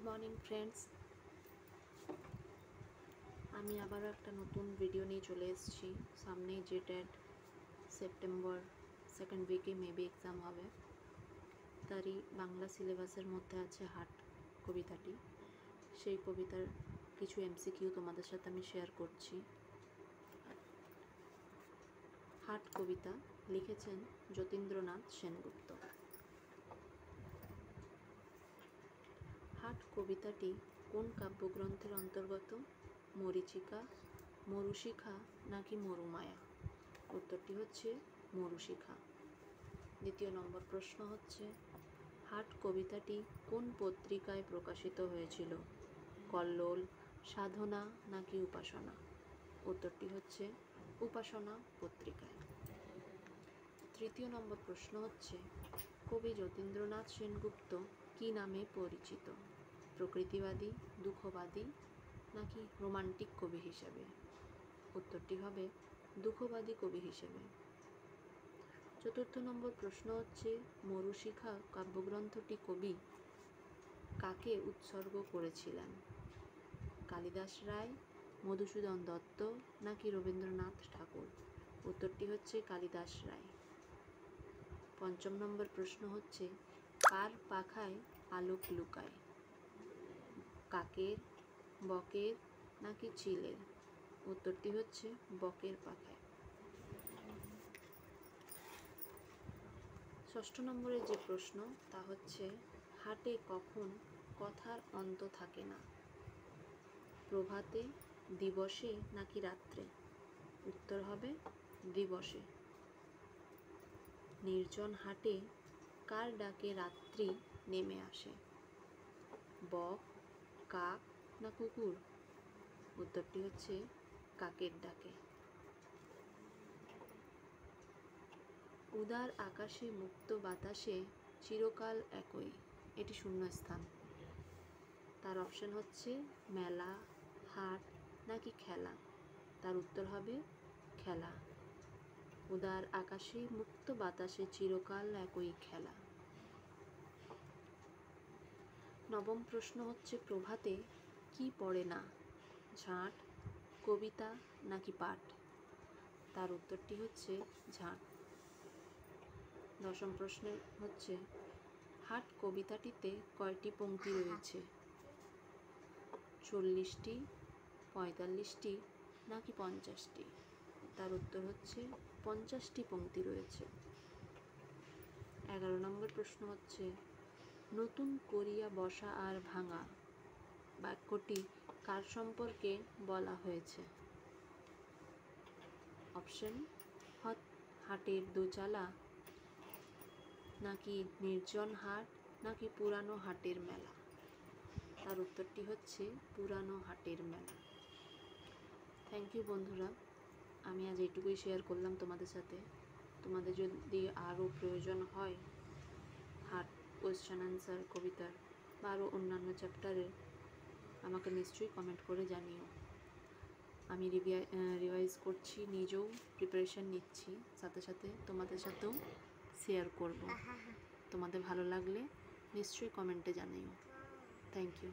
Morning friends, আমি আবারও একটা নতুন ভিডিও নিয়ে চলে এসেছি। সামনেই জেটেড সেপ্টেম্বর সেকেন্ড উইকে মেবি এক্সাম হবে, তারই বাংলা সিলেবাসের মধ্যে আছে হাট কবিতাটি। সেই কবিতার কিছু এমসিকিউ তোমাদের সাথে আমি শেয়ার করছি। হাট কবিতা লিখেছেন যতীন্দ্রনাথ সেনগুপ্ত। হাট কবিতাটি কোন কাব্যগ্রন্থের অন্তর্গত? মরীচিকা, মরুশিখা নাকি মরুমায়া? উত্তরটি হচ্ছে মরুশিখা। দ্বিতীয় নম্বর প্রশ্ন হচ্ছে, হাট কবিতাটি কোন পত্রিকায় প্রকাশিত হয়েছিল? কল্লোল, সাধনা নাকি উপাসনা? উত্তরটি হচ্ছে উপাসনা পত্রিকায়। তৃতীয় নম্বর প্রশ্ন হচ্ছে, কবি যতীন্দ্রনাথ সেনগুপ্ত কী নামে পরিচিত? প্রকৃতিবাদী, দুঃখবাদী নাকি রোমান্টিক কবি হিসেবে? উত্তরটি হবে দুঃখবাদী কবি হিসেবে। চতুর্থ নম্বর প্রশ্ন হচ্ছে, মরুশিখা কাব্যগ্রন্থটি কবি কাকে উৎসর্গ করেছিলেন? কালিদাস রায়, মধুসূদন দত্ত নাকি রবীন্দ্রনাথ ঠাকুর? উত্তরটি হচ্ছে কালিদাস রায়। পঞ্চম নম্বর প্রশ্ন হচ্ছে, কার পাখায় আলোক লুকায়? কাকের, বকের নাকি চিলের? উত্তরটি হচ্ছে বকের পাখায়। ষষ্ঠ নম্বরের যে প্রশ্ন তা হচ্ছে, হাটে কখন কথার অন্ত থাকে না? প্রভাতে, দিবসে নাকি রাত্রে? উত্তর হবে দিবসে। নির্জন হাটে কার ডাকে রাত্রি নেমে আসে? বক, কাক না কুকুর? উত্তরটি হচ্ছে কাকের ডাকে। উদার আকাশে মুক্ত বাতাসে চিরকাল একই, এটি শূন্যস্থান। তার অপশন হচ্ছে মেলা, হাট নাকি খেলা? তার উত্তর হবে খেলা। উদার আকাশে মুক্ত বাতাসে চিরকাল একই খেলা। নবম প্রশ্ন হচ্ছে, প্রভাতে কি পড়ে না? ঝাঁট, কবিতা নাকি পাঠ? তার উত্তরটি হচ্ছে ঝাঁট। দশম প্রশ্ন হচ্ছে, হাট কবিতাটিতে কয়টি পংক্তি রয়েছে? 40টি, 45টি নাকি 50টি? তার উত্তর হচ্ছে 50টি পংক্তি রয়েছে। 11 নম্বর প্রশ্ন হচ্ছে, নতুন করিয়া বসা আর ভাঙা বাক্যটি কার সম্পর্কে বলা হয়েছে? অপশন, হাটের দোচালা নাকি নির্জন হাট নাকি পুরানো হাটের মেলা? তার উত্তরটি হচ্ছে পুরানো হাটের মেলা। থ্যাংক ইউ বন্ধুরা, আমি আজ এইটুকুই শেয়ার করলাম তোমাদের সাথে। তোমাদের যদি আরও প্রয়োজন হয় হাট কোয়েশ্চেন অ্যান্সার কবিতার বা আরও অন্যান্য চ্যাপ্টারের, আমাকে নিশ্চয়ই কমেন্ট করে জানিও। আমি রিভাইজ করছি, নিজেও প্রিপারেশান নিচ্ছি, সাথে সাথে তোমাদের সাথেও শেয়ার করব। তোমাদের ভালো লাগলে নিশ্চয়ই কমেন্টে জানিও। Thank you.